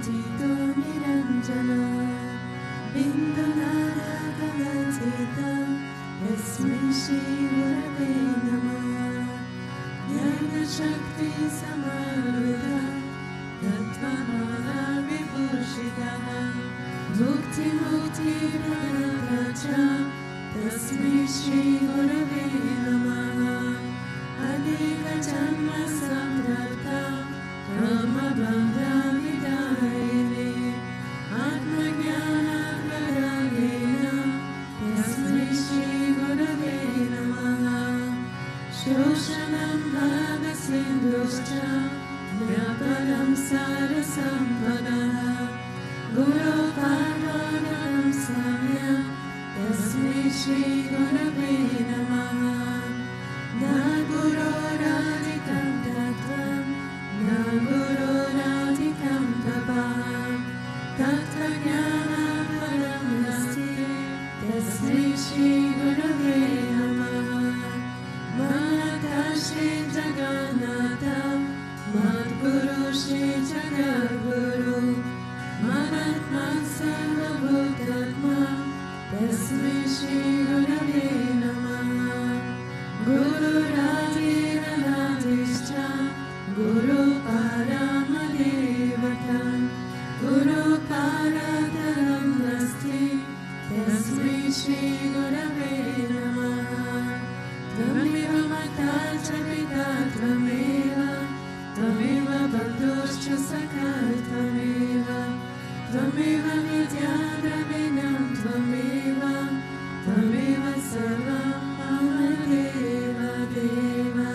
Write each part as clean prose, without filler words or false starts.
Tito Niranjana Bindunarakamatitam Tasmai Shri Gurave Namah Jnana Shakti Samarudha Tattvamala Vibhushita Bhukti Mukti Pradapracha Tasmai Shri Gurave Namah Adika Janma Samprata Kama Bandha Vidayane Atma Jnana Pradagena Tasmai Shri Gurave Namah Shoshanam Bhava Sindhuscha Vyaparam Sarasampada Guru Parvanam Samya Tasmai Shri Gurave Namah Na Guru Radhikam Tattvam Na Guru Radhikam Tapam Tattva Jnana Param Nasti Tasmai Shri Gurave Namah Mata Shri Jagannatha Madguru Shri Jagadguru Manatman Sarvabhutatma Tasmai Shri Gurave Namah Guru Radhira Radhishcha Guru Paramadevata Guru Paradaram Nasti Tasmai Shri Gurave Namah Tvameva Mata Cha Pita Tvameva Tvameva Bandhuscha Sakha Tvameva Tvameva Vidya Dravinam Tvameva Tvameva Sarvam Mama Deva Deva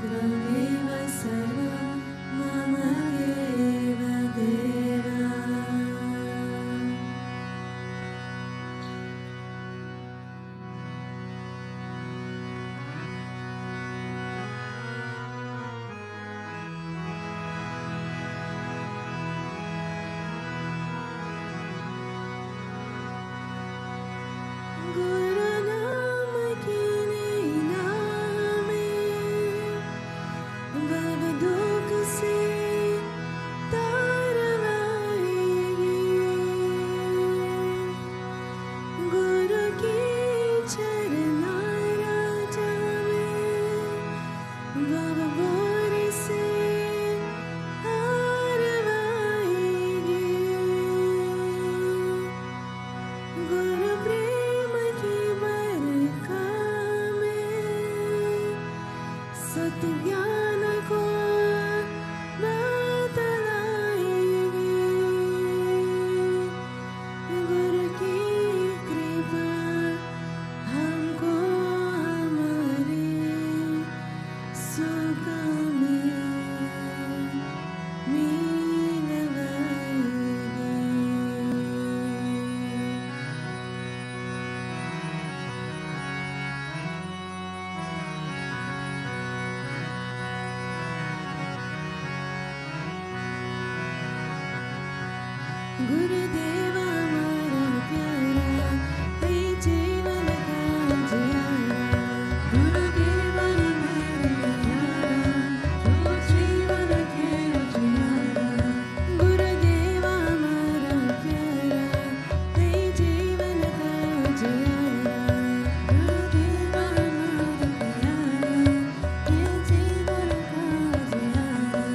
Tvameva Sarvam Mama Deva Deva. Guru Nam ki naame Bab dukh se tarvaegi Guru ki charna raja mein Bab bor se harvaegi Guru प्रेम की बरखा में सत ज्ञान को बतलाएगी गुरु की कृपा हमको हमारे सुख में मिलवाएगी गुरुदेव हमारा प्यारा है जीवन का जियारा गुरुदेव हमारा प्यारा जो जीवन के जियारा गुरुदेव हमारा प्यारा है जीवन का जियारा गुरुदेव हमारा प्यारा है जीवन का जियारा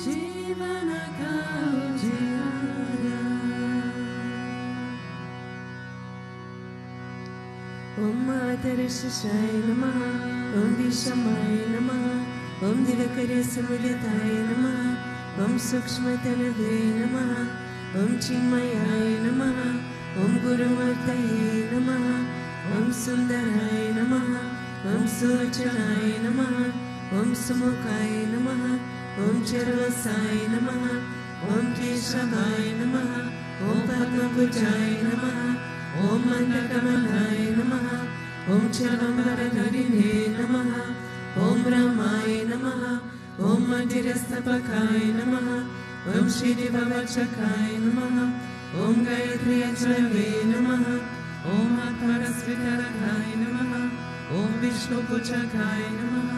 जीवन का उजियारा। ओम आदर्शाय नमः, ओम विषमाय नमः, ओम दिवकरे समुदिताय नमः, ओम सूक्ष्मतनवे नमः, ओम चिन्मयाय नमः, ओम गुरुमूर्तये नमः, ओम सुंदराय नमः, ओम सुलोचनाय नमः, ओम सुमुखाय नमः, ओम चरवसाय नमः, ओम केशवाय नमः, ओम पद्मभुजाय नमः, ओम मन्दकमलाय नमः, ओम चरमवरधरिणे नमः, ओम रामाय नमः, ओम मन्दिरस्थपकाय नमः, ओम श्रीदिववचकाय नमः, ओम गायत्र्यज्रवे नमः, ओम आत्मरसवितरकाय नमः, ओम विष्णुपूजकाय नमः,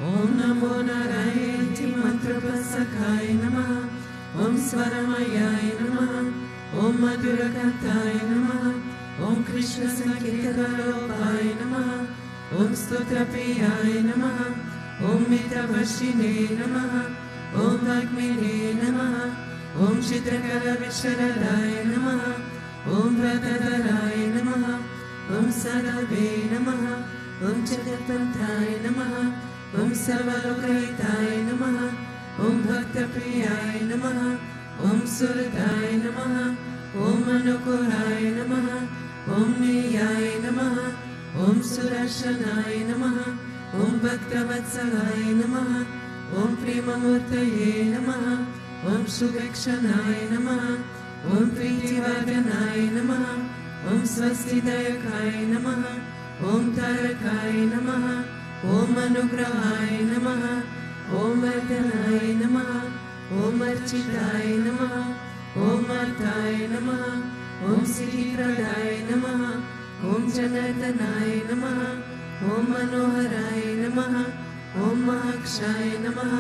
ओम नमो नारायणेति मंत्रपसकाय नमः, ओम स्वरमयाय नमः, ओम मधुरकान्ताय नमः, ओम कृष्ण संकीर्तनरूपाय नमः, ओम स्तोत्रप्रियाय नमः, ओम मितवर्षिणे नमः, ओम वाग्मिने नमः, ओम चित्रकलाविशारदाय नमः, ओम व्रतधराय नमः, ओम सदावे नमः, ओम जगत्पन्थाय नमः, ओम सर्वलोकहिताय नमः, ओम भक्तप्रियाय नमः, ओम सुहृदाय नमः, ओम अनुकूलाय नमः, ओम नेयाय नमः, ओम सुदर्शनाय नमः, ओम भक्तवत्सलाय नमः, ओम प्रेममूर्तये नमः, ओम सुभीक्षणाय नमः, ओम प्रीतिवर्धनाय नमः, ओम स्वस्तिदायकाय नमः, ओम तारकाय नमः, ओम अनुग्रहाय नमः, ओम वर्धनाय नमः, ओम अर्चिताय नमः, ओम अर्थाय नमः, ओम श्रीप्रदाय नमः, ओम जनार्दनाय नमः, ओम मनोहराय नमः, ओम महाक्षाय नमः,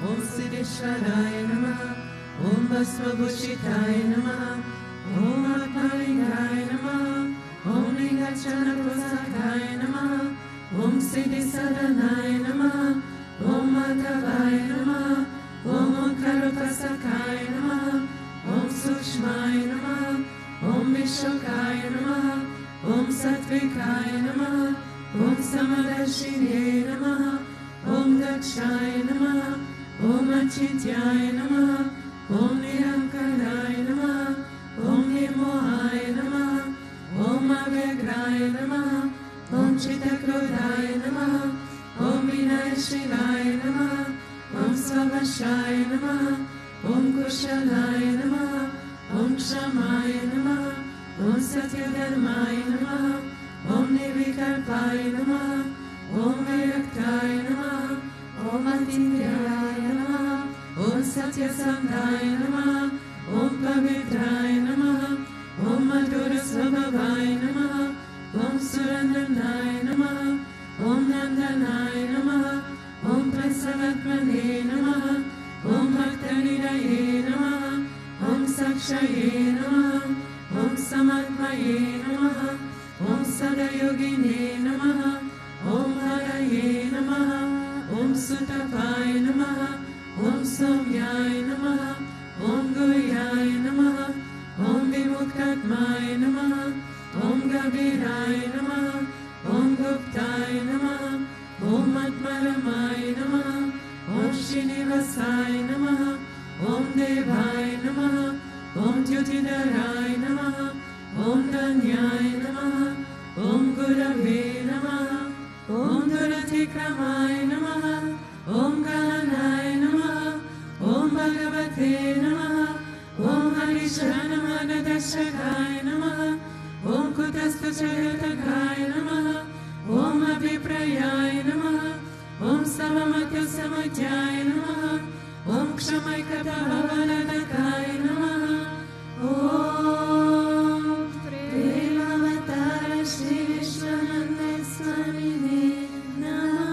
ओम सिद्धेश्वराय नमः, ओम भस्मभूषिताय नमः, ओम आत्मलिंगाय नमः, ओम लिंगचरणप्रसादाय नमः, ओम सिद्धिसदनाय नमः, ओम माधवाय नमः, ओम ओंकारप्रसादाय नमः, ओम सूक्ष्माय नमः, ओम विश्वकाय नमः, ओम सात्विकाय नमः, ओम समदर्शिने नमः, ओम दक्षाय नमः, ओम अचिन्त्याय नमः, ओम निरंकाराय नमः, ओम निर्मोहाय नमः, ओम अव्यग्राय नमः, ओम चित्तक्रोधाय नमः, ओम विनाशशीलाय नमः, ओम स्ववशाय नमः, ओम कुशलाय नमः, ओम क्षमाय नमः, ओम सत्यधर्माय नमः, ओम निर्विकल्पाय नमः, ओम विरक्ताय नमः, ओम अतीन्द्रियाय नमः, ओम सत्यसन्धाय नमः, ओम पवित्राय नमः, ओम मधुरस्वभावाय नमः, ओम सुरनंदनाय नमः, ओम नंदनाय नमः, ओम प्रसवात्मने नमः, ओम भक्तनिलये नमः, ओम साक्षये नमः, ओम समात्मये नमः, ओम सदयोगिने नमः, ओम हरये नमः, ओम सुतपाय नमः, ओम सौम्याय नमः, ओम गुह्याय नमः, ओम विमुक्तात्माय नमः, ओम गभीराय नमः, ओम गुप्ताय नमः, ओम आत्मरमाय नमः, ओम श्रीनिवासाय नमः, ओम देवाय नमः, ओम ज्योतिधराय नमः, ओम धन्याय नमः, ओम गुरवे नमः, ओम दुरतिक्रमाय नमः, ओम गहनाय नमः, ओम भगवते नमः, ओम हरिशरणमनदर्शकाय नमः, ओम कुतस्थचयतकाय नमः, ओम अभिप्रयाय नमः, ओम सममतसमज्ञाय नमः, ओम क्षमैकतभवनदकाय नमः, ओम प्रेमावतार श्री विश्वानंद स्वामिने नमः।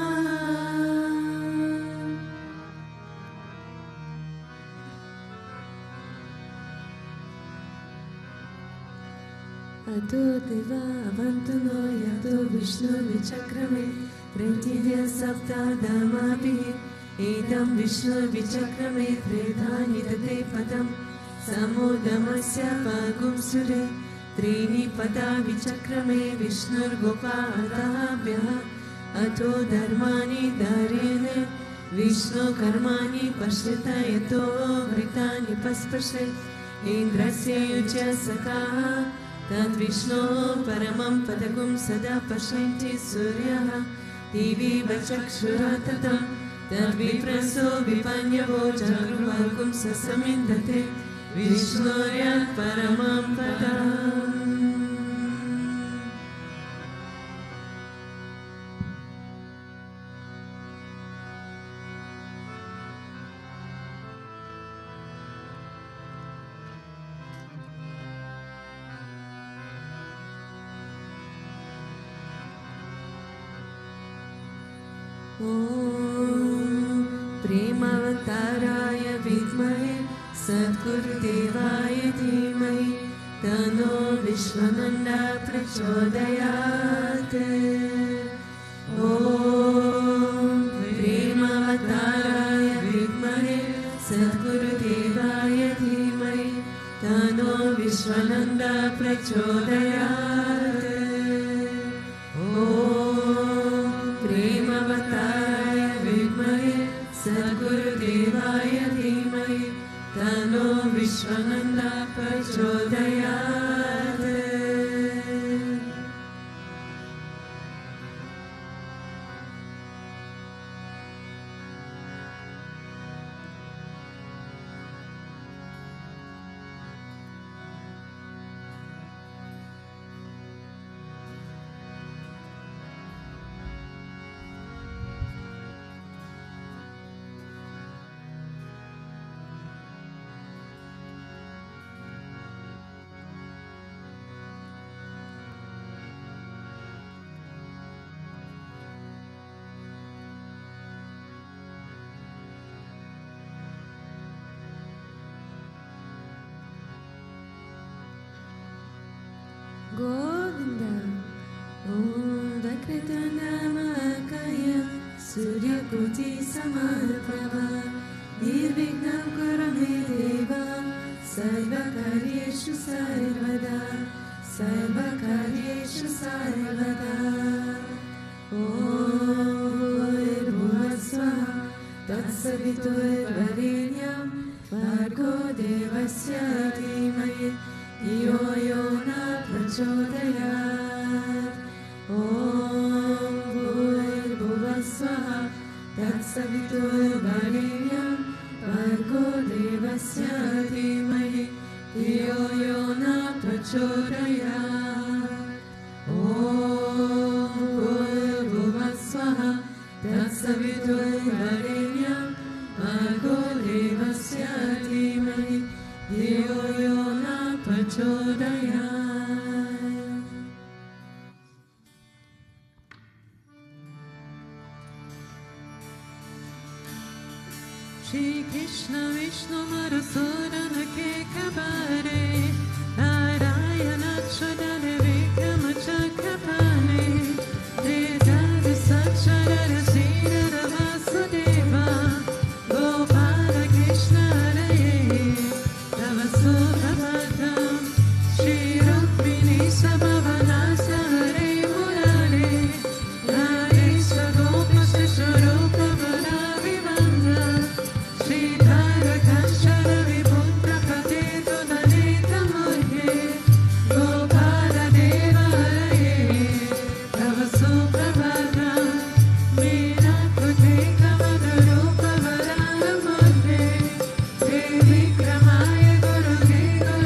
अतो देवा अवन्तनो यतो विष्णुर्विचक्रमे प्रेतिभ्यः सप्तादामाभिः Edam Vishnu Vichakrame Tredhani Date Padam Samodamasya Pagum Sure Trini Pada Vichakrame Vishnur Gopadabhya Ato Dharmani Darene Vishnu Karmani Pashrita Yato Vritani Paspashe Indrasya Yuja Sakaha Tad Vishnu Paramam Padagum Sada Pashanti Suryaha Divi Vachakshuratatam Tad Vipraso Vipanyavo Jagruvalkum Sasamindate Vishnurya Paramam Padam. Premavattaraya vidmahe Sadgurudevaya dhimahi Tano Vishwananda prachodayate. Om Premavattaraya vidmahe Sadgurudevaya dhimahi Tano Vishwananda prachodayate. Om Premavattaraya vidmahe Sadgurudevaya dhimahi Tano Vishwananda prachodayate. Govinda Om Vakratanamakaya Suryakuti Samarprabha Nirvignam Kurame Deva Sarvakaryeshu Sarvada Sarvakaryeshu Sarvada. Om Bhuvasvaha Tatsaviturvarenyam Bhargo Devasya Dhimahi Yo Yona Prachodayat. Om Bhuvasvaha Tatsaviturvarenyam Bhargo Devasya Dhimahi Yo Yona Prachodayat. Om Bhuvasvaha Tatsaviturvarenyam Bhargo Devasya Dhimahi Yo Yona Prachodayat. Shri Krishna Vishnu Madhusudana Kekabare Narayana Chudana Vikrama Chakrapane Vedanta Satchara Sridhara Vasudeva Gopala Krishna Hare Tava Suprabhatam Shri Rukmini Sabhavanasa Hare Murare Hare Swagopa Shisharupa Vravivanda Shri Dhara Kanchana Viputra Patetu Daneta Murhe Gopala Deva Hare Tava Suprabhatam Meena Kute Kavadarupa Varaha Murhe Devi Kramaya Guru Guru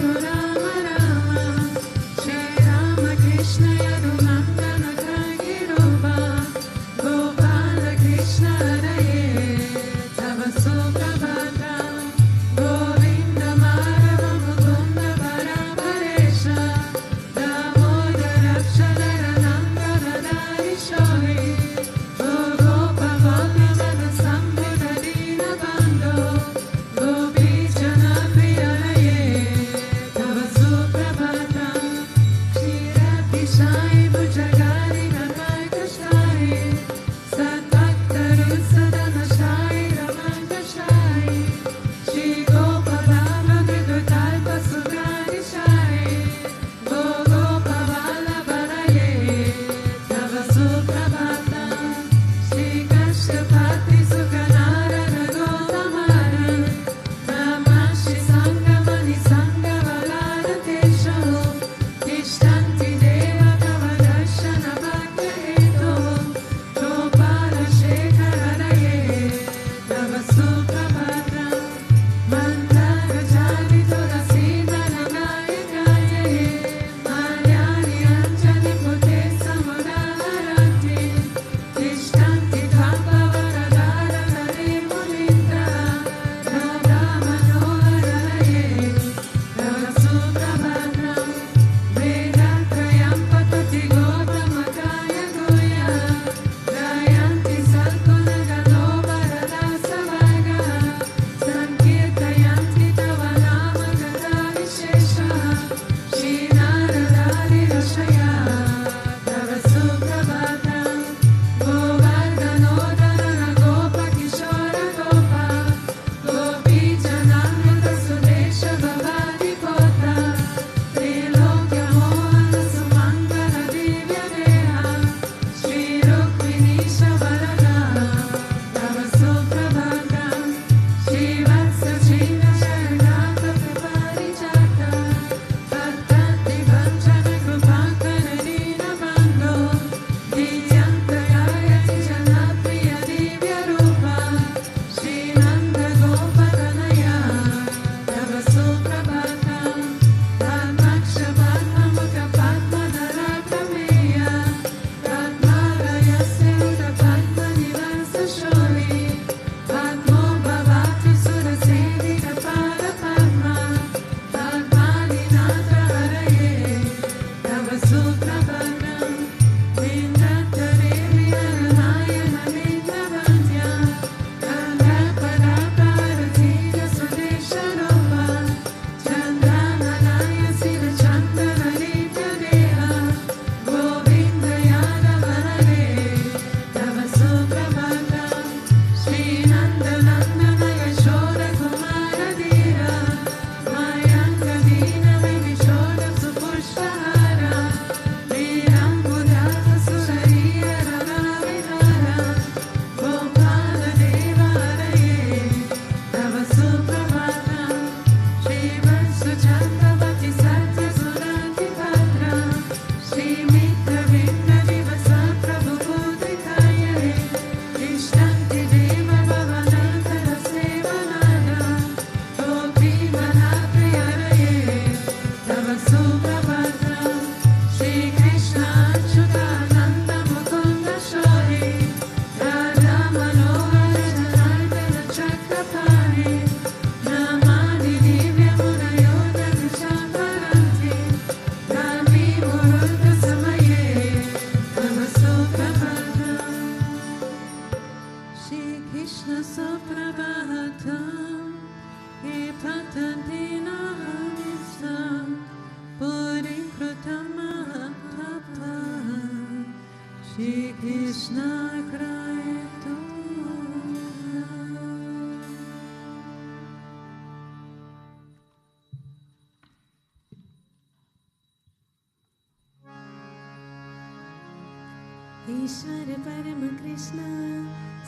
ईश्वर परम कृष्ण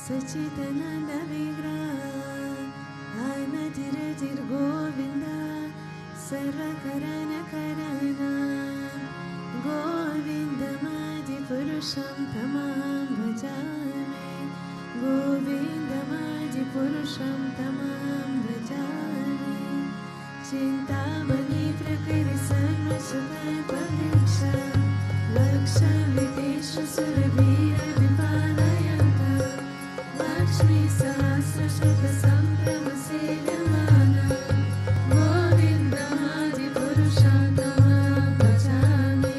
सच्चिदानंद विग्रह आनंदिर जिर गोविंद सर्वकरण करना गोविंदमादि पुरुषं तमां भजामि गोविंदमादि पुरुषं तमां भजामि चिन्तामणि प्रकृति सर्वसुखपरीक्ष लक्ष्मीविदेशसुरवीरविपालयन्त लक्ष्मी सहस्रशतसम्भ्रमसेव्यमाना गोविन्दमादिपुरुषं तमां भजामि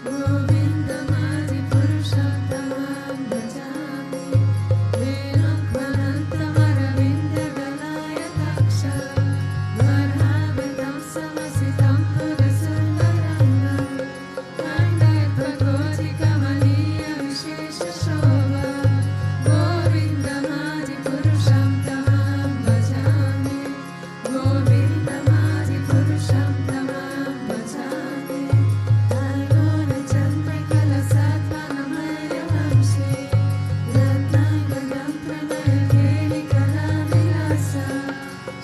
गोविन्दमादिपुरुषं तमां भजामि वेणुध्वनन्तमरविन्ददलायताक्ष वरावतं समसितं पुरसुन्दरङ्गम् कण्ठध्वगोधिकमनीयविशेषशोभा गोविन्दमादिपुरुषं तमां भजामि गोविन्दमादिपुरुषं तमां भजामि आलोलचन्द्रकलसात्मनमयवंशे रत्नाङ्गदं प्रणयकेलिकलाविलासा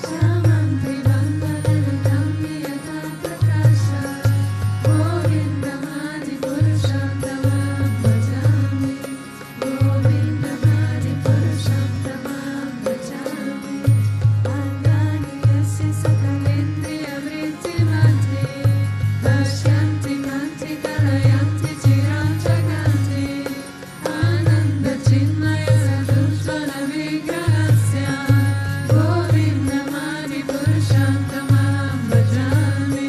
श्यामं त्रिवन्दनललितं नियता प्रकाशा गोविन्दमादिपुरुषं तमां भजामि गोविन्दमादिपुरुषं तमां भजामि अङ्गानि यस्य सकलेन्द्रियवृत्तिमध्ये पश्यन्ति मन्ति कलयन्ति चिरं जगन्ति आनन्दचिन्मयसदुज्ज्वलविग्रहस्य गोविन्दमादिपुरुषं तमां भजामि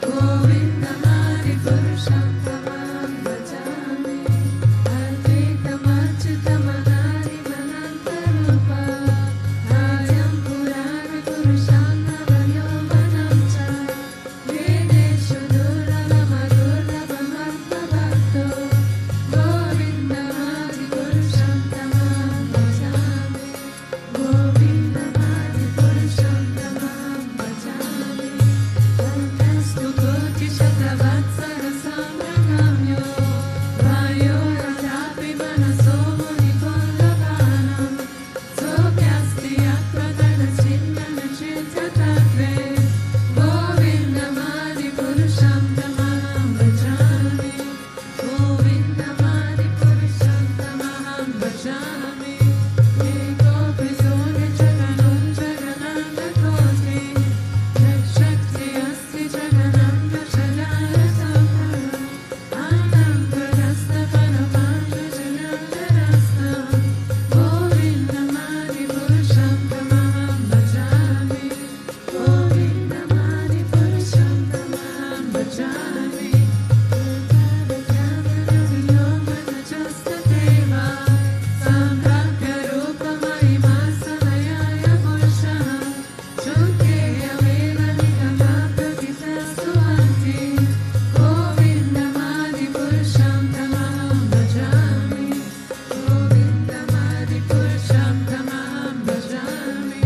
गोविन्दमादिपुरुषं तमां भजामि अद्वैतमच्युतमनादिमनन्तरूपा आद्यं पुराणपुरुषं नवयौवनं च वेदेषु दुर्लभमदुर्लभमर्थभक्तो गोविन्दमादिपुरुषं तमां भजामि गोविन्दमादिपुरुषं तमां भजामि कण्ठस्तु कोटिशतवत्सरसम्भ्रमम्यो वायोरथापि मनसो मुनिकुन्दपानं सोऽप्यस्ति यत्प्रकटचिन्मनचित्ततत्त्वे गोविन्दमादिपुरुषं तमां भजामि गोविन्दमादिपुरुषं तमां भजामि एकोऽपि सोऽनिजगणं जगनान्दकोटि यच्छक्ति अस्ति जगनान्दशजायतं आनन्दरस्तपरमाञ्जजनान्दरस्तं गोविन्दमादिपुरुषं तमां भजामि गोविन्दमादिपुरुषं तमां भजामि योगनजस्तदेव सम्भ्राम्यरूपमहिमा सनयाय पुरुषः शुद्धेयमेव निगमाप्रतितस्तुवन्ति गोविन्दमादिपुरुषं तमां भजामि गोविन्दमादिपुरुषं तमां भजामि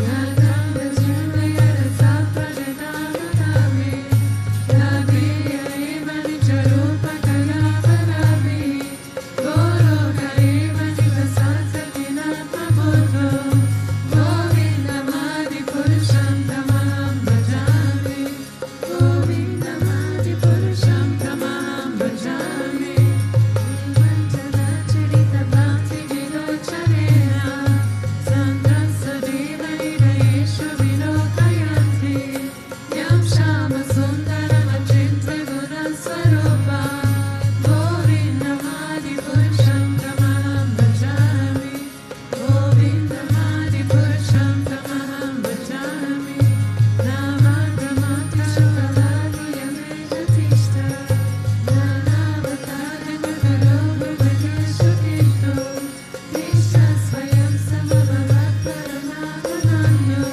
यादावचिन्मयरसाप्रजनावदामि यादीयैव निजरूपकलावरामि गोलोकैव निवसत्सकिनात्मबोधो गोविन्दमादिपुरुषं तमां भजामि गोविन्दमादिपुरुषं तमां भजामि चरितभक्तिविलोचनेन सन्द्रसदेव हृदयेषु विलोकयन्ति यं श्यामसुन्दरमचिन्त्य गुणस्वरूपा गोविन्दमादिपुरुषं तमां भजामि गोविन्दमादिपुरुषं तमां भजामि नामागमत्यशुकलादियमेकतिष्ठ नानावतारमकरो भुवनेषु तीर्थो तिष्ठ स्वयं समभवत्परमात्मनान्यो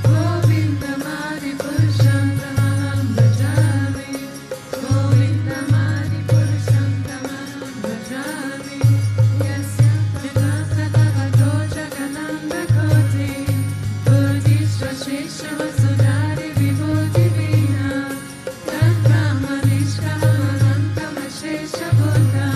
गोविन्दमादिपुरुषं तमां भजामि गोविन्दमादिपुरुषं तमां भजामि यस्य प्रदातभगतो जगनान्दकोटि बुद्धिश्वशेषवसुधारि विभूतिवीना तद्ब्रह्मनिष्कमनन्तमशेषभूता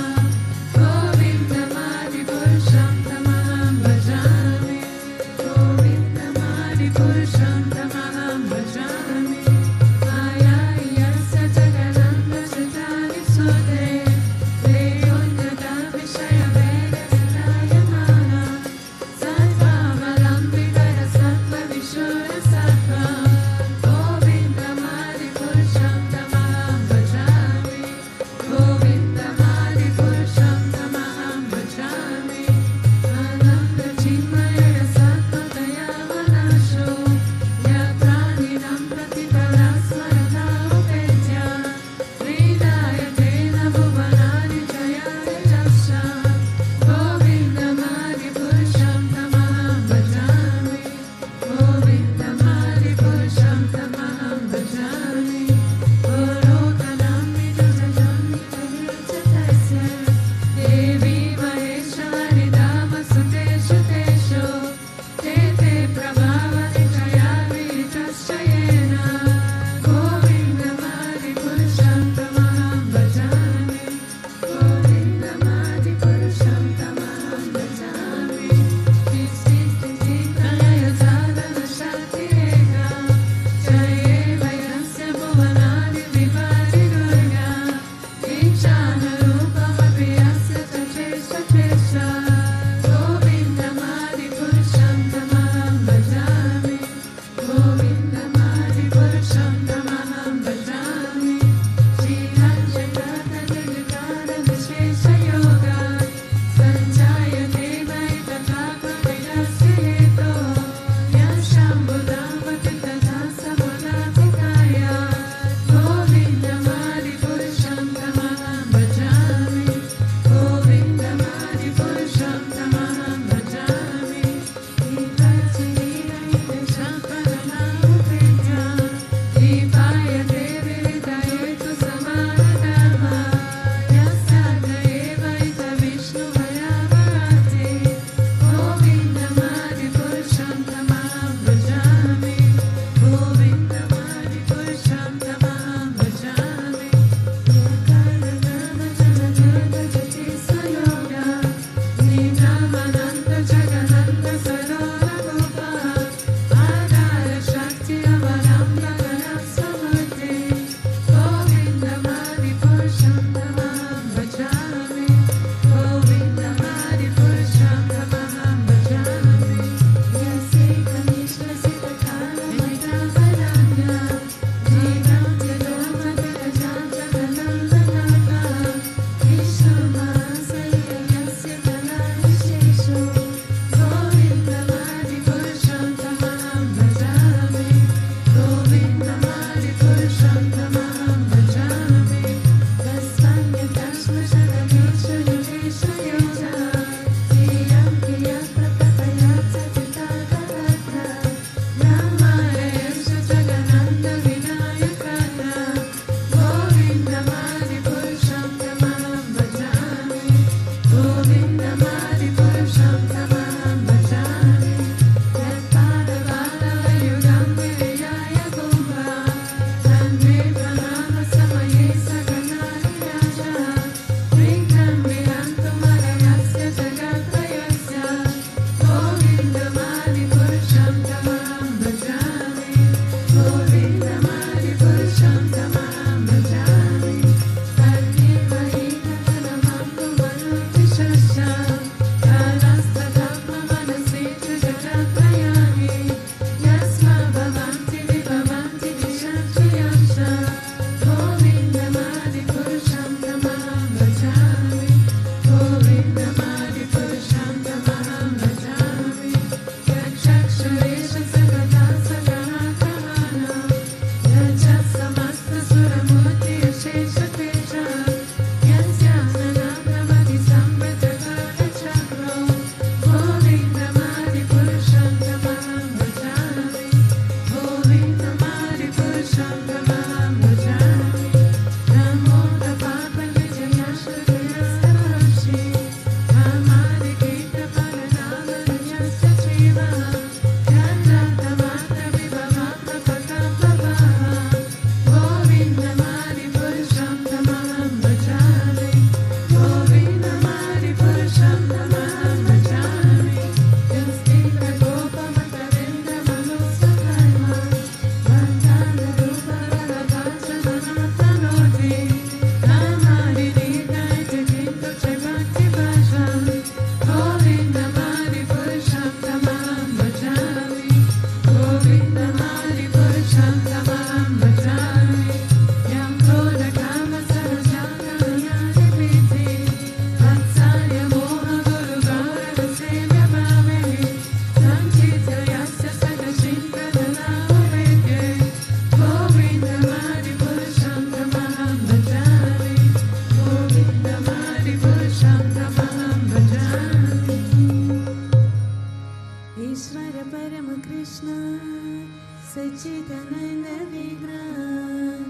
Sachidananda Vigraha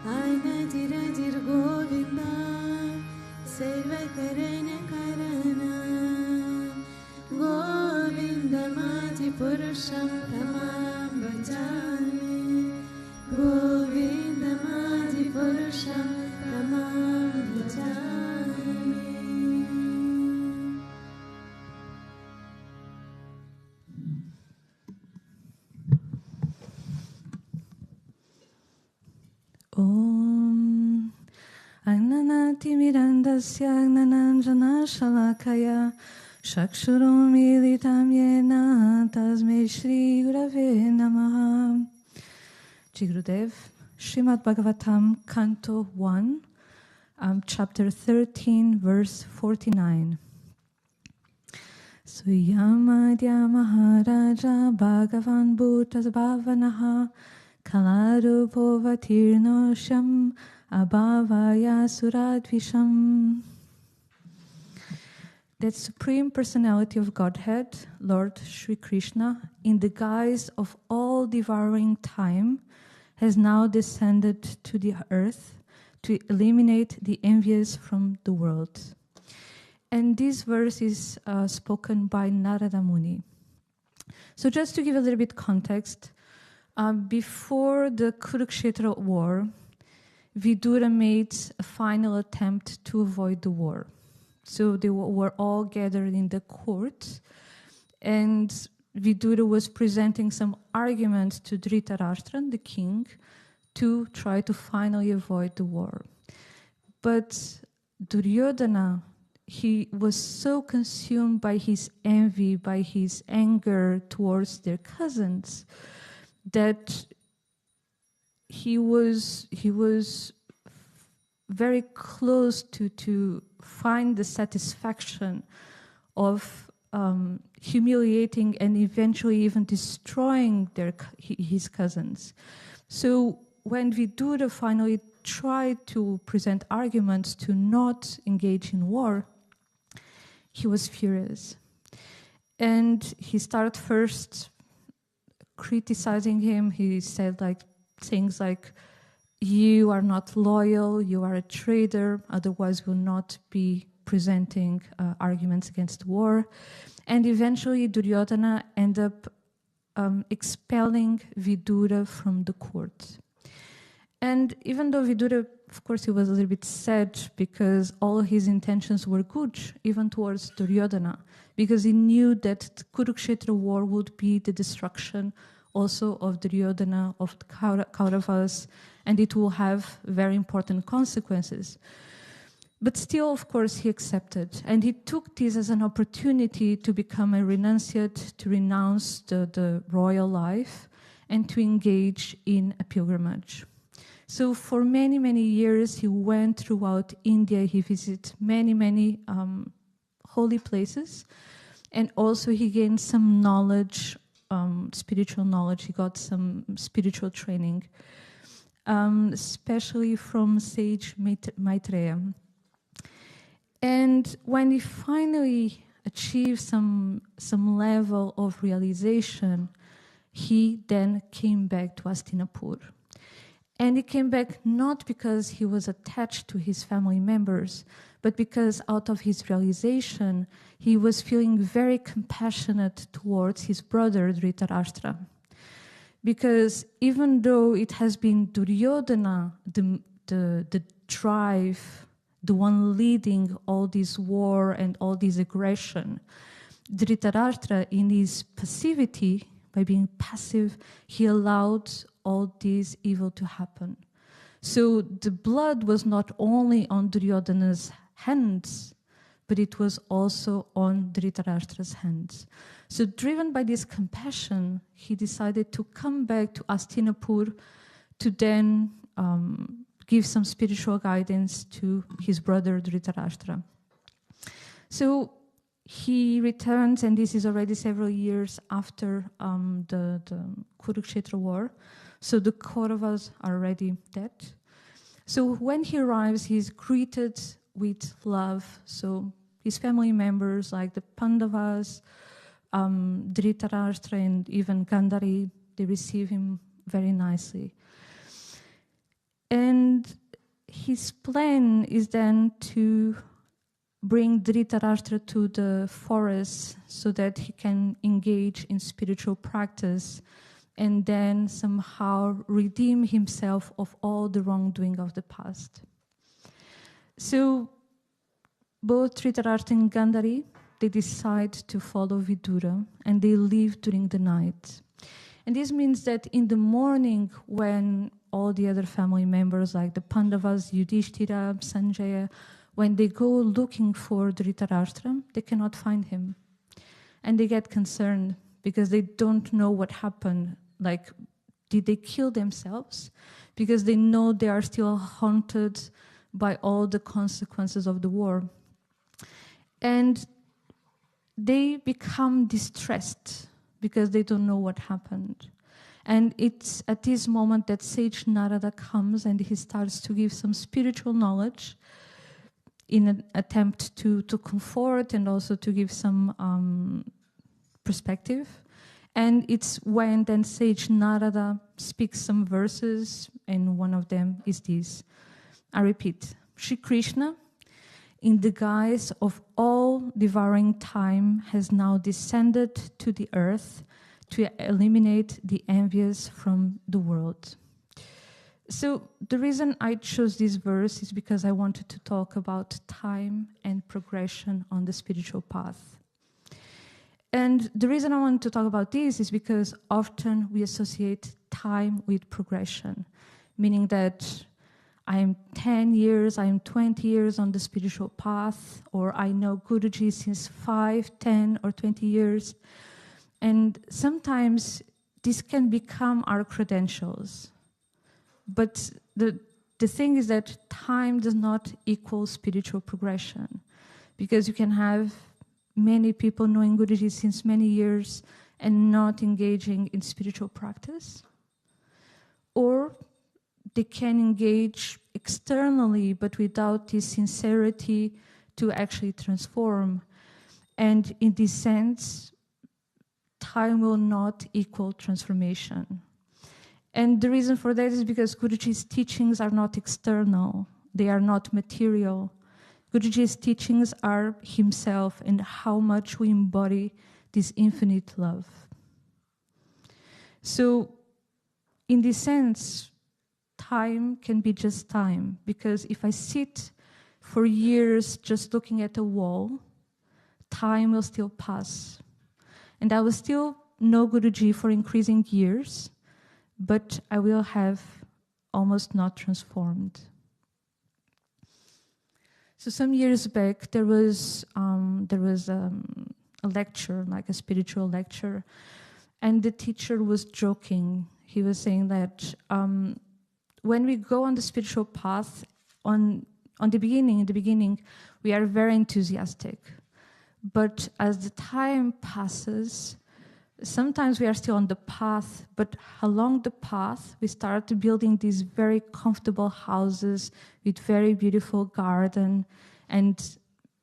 Ainati Radir Govinda Seva Karana Karana Govinda Mati Purusham Tamam Bhajami Govinda Mati Purusham Tamam Bhajami. Om Agnanati Mirandasya Agnananjana Shalakaya Shakshurum Militam Yena Tasmei Shri Gurave Namaha. Gurudev, Srimad Bhagavatam, Canto 1, Chapter 13, verse 49. Suyamadya Maharaja Bhagavan Bhutas Bhavanaha Kalarupo Vatirnosham Abhavaya Suradvisham. That Supreme Personality of Godhead, Lord Sri Krishna, in the guise of all-devouring time, has now descended to the earth to eliminate the envious from the world. And this verse is spoken by Narada Muni. So just to give a little bit context, before the Kurukshetra war, Vidura made a final attempt to avoid the war. So they were all gathered in the court, and Vidura was presenting some arguments to Dhritarashtra, the king, to try to finally avoid the war. But Duryodhana, he was so consumed by his envy, by his anger towards their cousins, that he was very close to find the satisfaction of humiliating and eventually even destroying his cousins. So when Vidura finally tried to present arguments to not engage in war, he was furious. And he started first criticizing him. He said things like, "You are not loyal, you are a traitor, otherwise you will not be presenting arguments against war." And eventually Duryodhana ended up expelling Vidura from the court. And even though Vidura, of course, he was a little bit sad because all his intentions were good, even towards Duryodhana, because he knew that the Kurukshetra war would be the destruction also of Duryodhana, of the Kauravas, and it will have very important consequences. But still, of course, he accepted. And he took this as an opportunity to become a renunciate, to renounce the royal life, and to engage in a pilgrimage. So for many, many years, he went throughout India. He visited many, many holy places. And also he gained some knowledge, spiritual knowledge. He got some spiritual training, especially from sage Maitreya. And when he finally achieved some level of realization, he then came back to Hastinapur. And he came back not because he was attached to his family members, but because out of his realization, he was feeling very compassionate towards his brother Dhritarashtra. Because even though it has been Duryodhana, the drive, the one leading all this war and all this aggression, Dhritarashtra, in his passivity, by being passive, he allowed all this evil to happen. So the blood was not only on Duryodhana's hands, but it was also on Dhritarashtra's hands. So driven by this compassion, he decided to come back to Hastinapur to then give some spiritual guidance to his brother Dhritarashtra. So he returns, and this is already several years after the Kurukshetra war. So the Kauravas are already dead. So when he arrives, he's greeted with love. So his family members, like the Pandavas, Dhritarashtra, and even Gandhari, they receive him very nicely. And his plan is then to bring Dhritarashtra to the forest so that he can engage in spiritual practice and then somehow redeem himself of all the wrongdoing of the past. So both Dhritarashtra and Gandhari, they decide to follow Vidura and they leave during the night. And this means that in the morning, when all the other family members like the Pandavas, Yudhishthira, Sanjaya, when they go looking for Dhritarashtra, they cannot find him. And they get concerned because they don't know what happened. Like, did they kill themselves? Because they know they are still haunted by all the consequences of the war. And they become distressed because they don't know what happened. And it's at this moment that Sage Narada comes and he starts to give some spiritual knowledge in an attempt to comfort and also to give some perspective. And it's when then Sage Narada speaks some verses, and one of them is this. I repeat, Shri Krishna, in the guise of all devouring time, has now descended to the earth to eliminate the envious from the world. So the reason I chose this verse is because I wanted to talk about time and progression on the spiritual path. And the reason I want to talk about this is because often we associate time with progression, meaning that I am 10 years, I am 20 years on the spiritual path, or I know Guruji since 5, 10, or 20 years. And sometimes this can become our credentials. But the thing is that time does not equal spiritual progression, because you can have many people knowing Guruji since many years and not engaging in spiritual practice. Or they can engage externally, but without this sincerity to actually transform. And in this sense, time will not equal transformation. And the reason for that is because Guruji's teachings are not external. They are not material. Guruji's teachings are himself and how much we embody this infinite love. So, in this sense, time can be just time, because if I sit for years just looking at a wall, time will still pass. And I will still know Guruji for increasing years, but I will have almost not transformed. So some years back, there was a lecture, like a spiritual lecture, and the teacher was joking. He was saying that when we go on the spiritual path, in the beginning, we are very enthusiastic. But as the time passes, sometimes we are still on the path, but along the path, we start building these very comfortable houses with very beautiful garden, and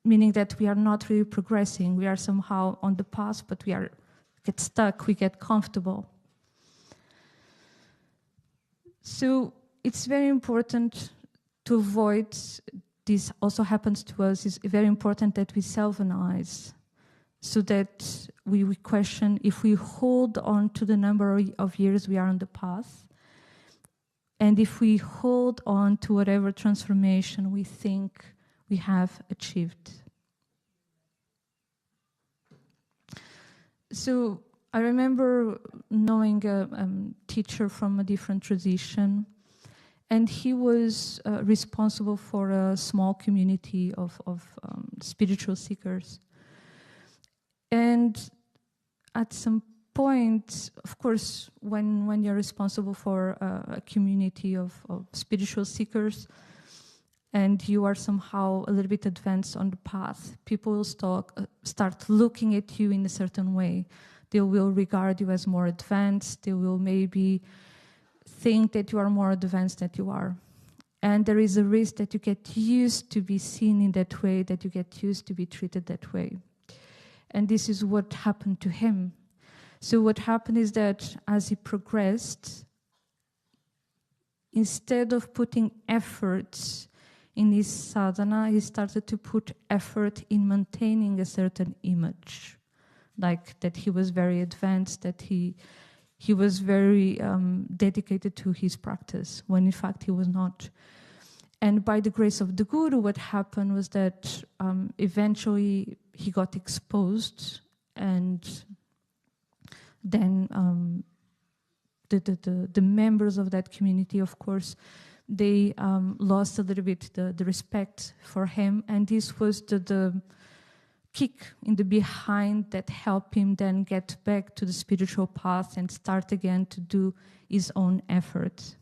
meaning that we are not really progressing. We are somehow on the path, but we get stuck, we get comfortable. So it's very important to avoid this. Also happens to us. It's very important that we self-analyze, so that we question if we hold on to the number of years we are on the path, and if we hold on to whatever transformation we think we have achieved. So I remember knowing a teacher from a different tradition, and he was responsible for a small community of spiritual seekers. And at some point, of course, when you're responsible for a community of spiritual seekers, and you are somehow a little bit advanced on the path, people will start looking at you in a certain way. They will regard you as more advanced. They will maybe think that you are more advanced than you are. And there is a risk that you get used to be seen in that way, that you get used to be treated that way. And this is what happened to him. So what happened is that as he progressed, instead of putting efforts in his sadhana, he started to put effort in maintaining a certain image, like that he was very advanced, that he was very dedicated to his practice, when in fact he was not. And by the grace of the Guru, what happened was that eventually he got exposed, and then the members of that community, of course, they lost a little bit the respect for him, and this was the kick in the behind that helped him then get back to the spiritual path and start again to do his own effort.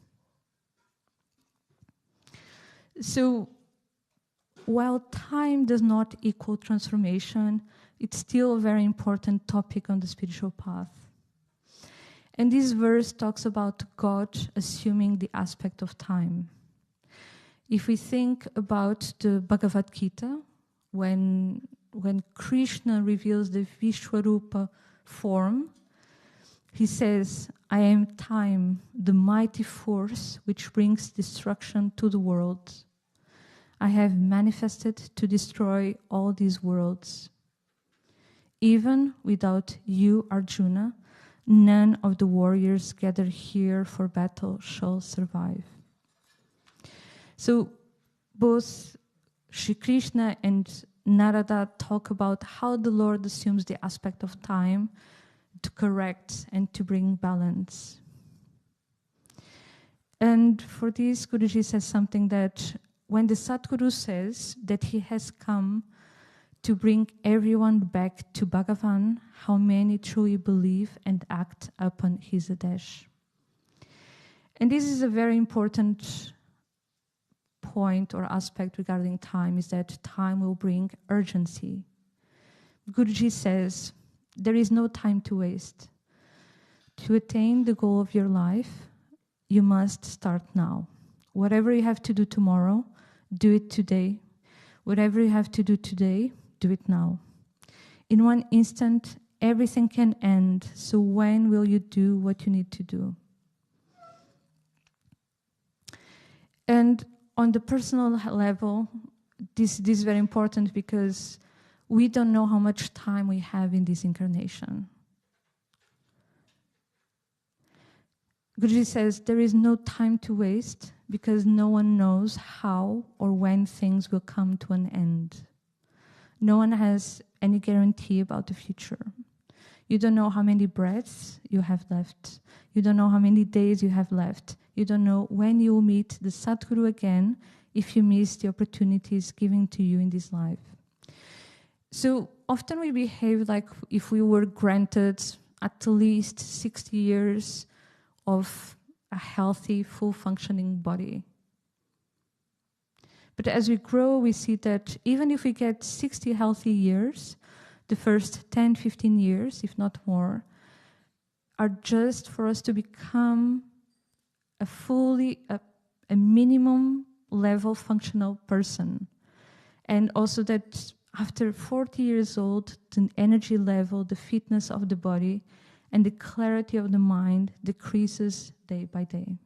So while time does not equal transformation, it's still a very important topic on the spiritual path. And this verse talks about God assuming the aspect of time. If we think about the Bhagavad Gita, when Krishna reveals the Vishwarupa form, he says, "I am time, the mighty force which brings destruction to the world. I have manifested to destroy all these worlds. Even without you, Arjuna, none of the warriors gathered here for battle shall survive." So both Shri Krishna and Narada talk about how the Lord assumes the aspect of time to correct and to bring balance. And for this, Guruji says something that when the Sadguru says that he has come to bring everyone back to Bhagavan, how many truly believe and act upon his Adesh. And this is a very important point or aspect regarding time, is that time will bring urgency. Guruji says, there is no time to waste. To attain the goal of your life, you must start now. Whatever you have to do tomorrow, do it today. Whatever you have to do today, do it now. In one instant, everything can end, so when will you do what you need to do? And on the personal level, this is very important because we don't know how much time we have in this incarnation. Guruji says there is no time to waste because no one knows how or when things will come to an end. No one has any guarantee about the future. You don't know how many breaths you have left. You don't know how many days you have left. You don't know when you will meet the Sadguru again if you miss the opportunities given to you in this life. So often we behave like if we were granted at least 60 years of a healthy, full-functioning body. But as we grow, we see that even if we get 60 healthy years, the first 10, 15 years, if not more, are just for us to become a minimum level functional person. And also that after 40 years old, the energy level, the fitness of the body, and the clarity of the mind decreases day by day.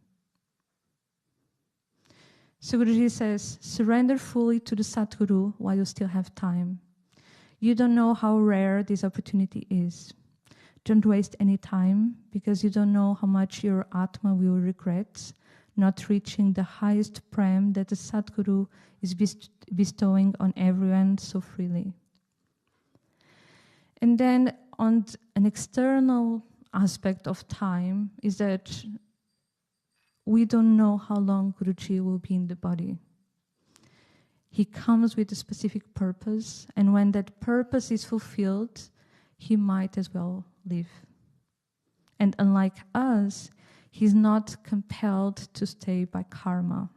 So Guruji says, surrender fully to the Sadguru while you still have time. You don't know how rare this opportunity is. Don't waste any time because you don't know how much your Atma will regret not reaching the highest prem that the Sadguru is bestowing on everyone so freely. And then on an external aspect of time is that we don't know how long Guruji will be in the body. He comes with a specific purpose, and when that purpose is fulfilled, he might as well leave. And unlike us, he's not compelled to stay by karma.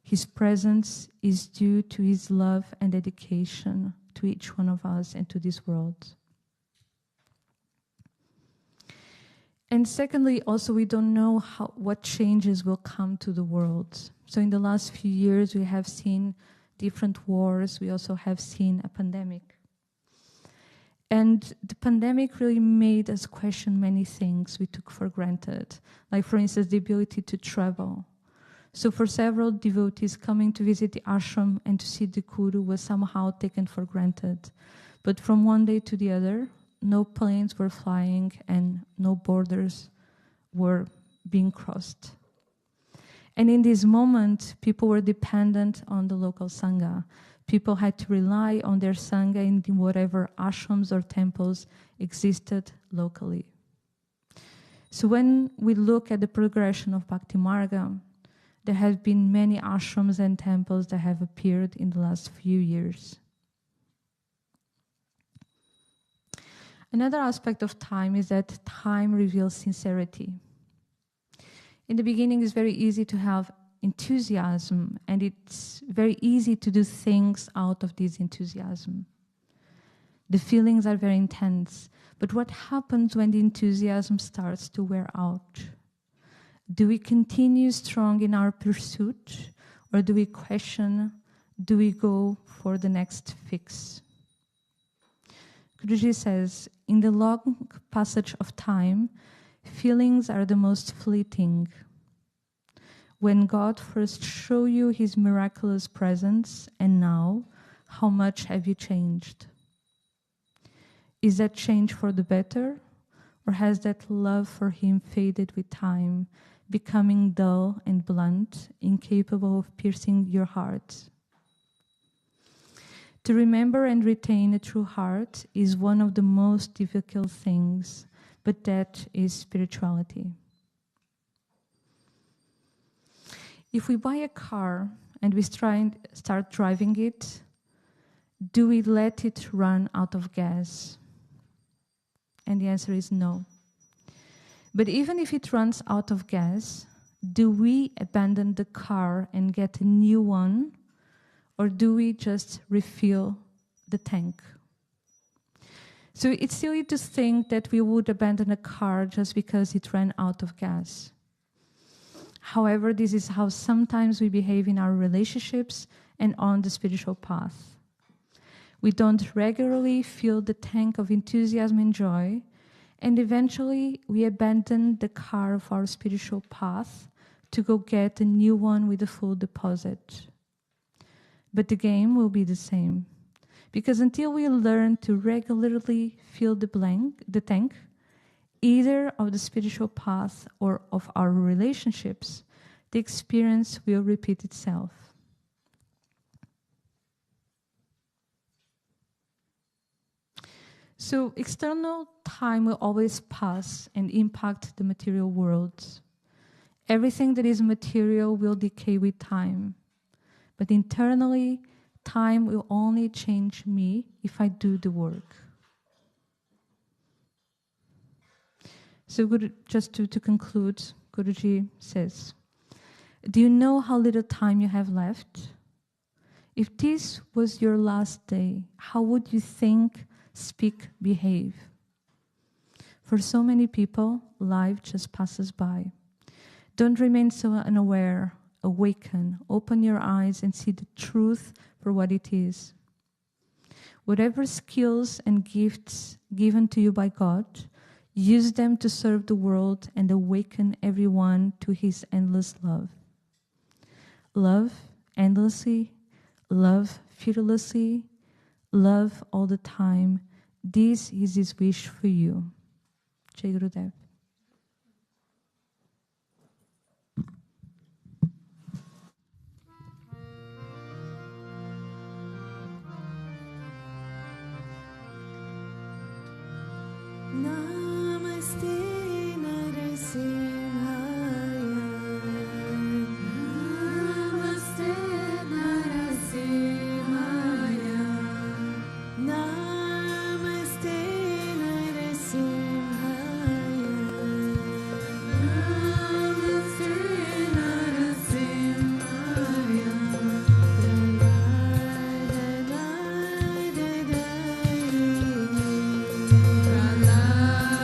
His presence is due to his love and dedication to each one of us and to this world. And secondly, also we don't know what changes will come to the world. So in the last few years, we have seen different wars. We also have seen a pandemic. And the pandemic really made us question many things we took for granted. Like, for instance, the ability to travel. So for several devotees, coming to visit the ashram and to see the Guru was somehow taken for granted. But from one day to the other, no planes were flying and no borders were being crossed. And in this moment, people were dependent on the local Sangha. People had to rely on their Sangha in whatever ashrams or temples existed locally. So when we look at the progression of Bhakti Marga, there have been many ashrams and temples that have appeared in the last few years. Another aspect of time is that time reveals sincerity. In the beginning, it's very easy to have enthusiasm, and it's very easy to do things out of this enthusiasm. The feelings are very intense, but what happens when the enthusiasm starts to wear out? Do we continue strong in our pursuit, or do we question, do we go for the next fix? Guruji says, in the long passage of time, feelings are the most fleeting. When God first showed you His miraculous presence, and now, how much have you changed? Is that change for the better, or has that love for Him faded with time, becoming dull and blunt, incapable of piercing your heart? To remember and retain a true heart is one of the most difficult things, but that is spirituality. If we buy a car and we start driving it, do we let it run out of gas? And the answer is no. But even if it runs out of gas, do we abandon the car and get a new one? Or do we just refill the tank? So it's silly to think that we would abandon a car just because it ran out of gas. However, this is how sometimes we behave in our relationships and on the spiritual path. We don't regularly fill the tank of enthusiasm and joy, and eventually we abandon the car of our spiritual path to go get a new one with a full deposit. But the game will be the same, because until we learn to regularly fill the tank, either of the spiritual path or of our relationships, the experience will repeat itself. So external time will always pass and impact the material world. Everything that is material will decay with time. But internally, time will only change me if I do the work. So just to conclude, Guruji says, do you know how little time you have left? If this was your last day, how would you think, speak, behave? For so many people, life just passes by. Don't remain so unaware. Awaken, open your eyes and see the truth for what it is. Whatever skills and gifts given to you by God, use them to serve the world and awaken everyone to His endless love. Love endlessly, love fearlessly, love all the time. This is His wish for you. Jai Gurudev. Namaste Narasimhaya. Namaste Narasimhaya. Namaste Narasimhaya. Namaste Narasimhaya. Pralaya.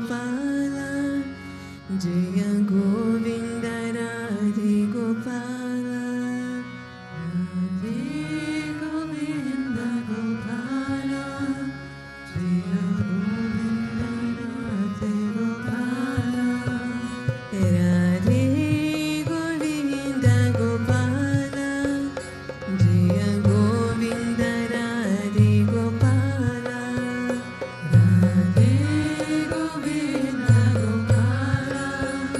Gopala, Jaya Govinda Radhe Gopala, Radhe Govinda Gopala, Jaya Govinda Radhe Gopala, Radhe Govinda Gopala, Jaya Govinda Radhe Gopala, Radhe Govinda Gopala,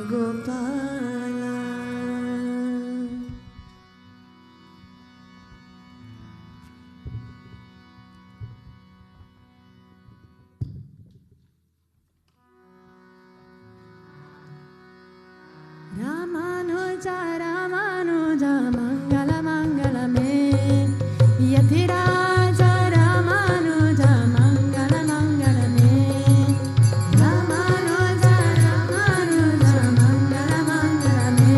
Gopala. Ramanuja, Ramanuja, Mangala, Mangala me. Yatiraja, Ramanuja, Mangala, Mangala me. Ramanuja, Ramanuja, Mangala, Mangala me.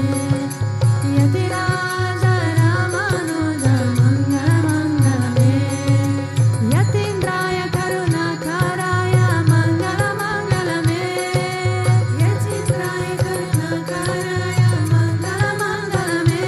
Yatiraja, Ramanuja, Mangala, Mangala me. Yatindraya, Karunakaraya, Mangala, Mangala me. Yatindraya, Karunakaraya, Mangala, Mangala me.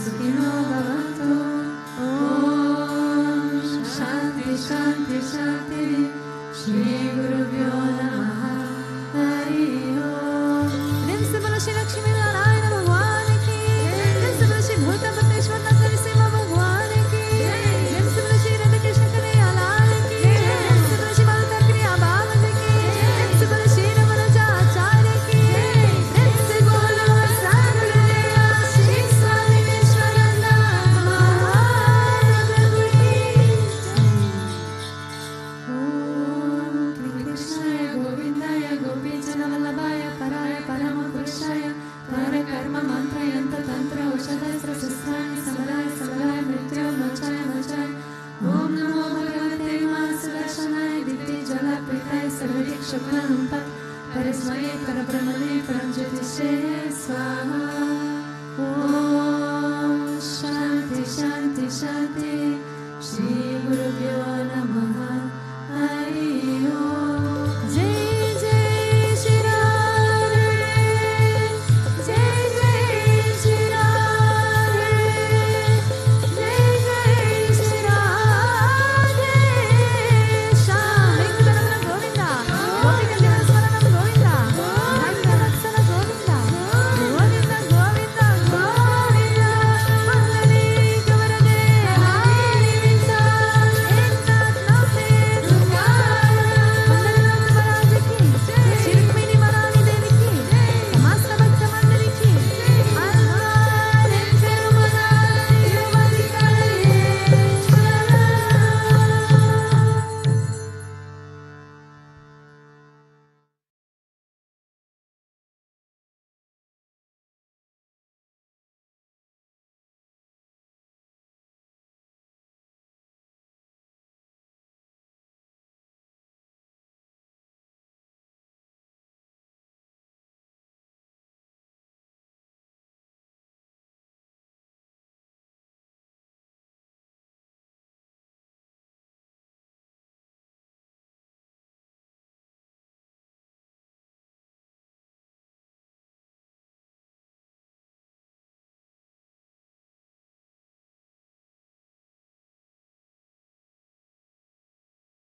सुखिनो भवन्तु ॐ शान्ति शान्ति शान्ति श्री गुरुभ्यो नमः हरि ओम प्रेम से बोलो श्री लक्ष्मी नारायण भगवान की प्रेम से बोलो श्री भूतभृतेश्वरनाथ नरसिंह भगवान की प्रेम से बोलो श्री राधा कृष्ण कन्हैया लाल की प्रेम से बोलो श्री माता क्रिया बाबा जी की प्रेम से बोलो श्री रमणाचार्य की प्रेम से बोलो सद्गुरुदेव श्री स्वामी विश्वानंद महाप्रभु की ओम कृष्णाय गोविंदाय गोपीजनवल्लभाय पराय परमपुरुषाय परकर्म मंत्रयंत्र तंत्र औषधस्त्र शस्त्राणि समराय समराय मृत्यो मोक्षाय मोक्षाय ओम नमो भगवते वासुदेवाय दिव्य जलप्रीताय सर्वदिक् शुक्लहं परस्मै परब्रह्मणे परमज्योतिषे स्वाहा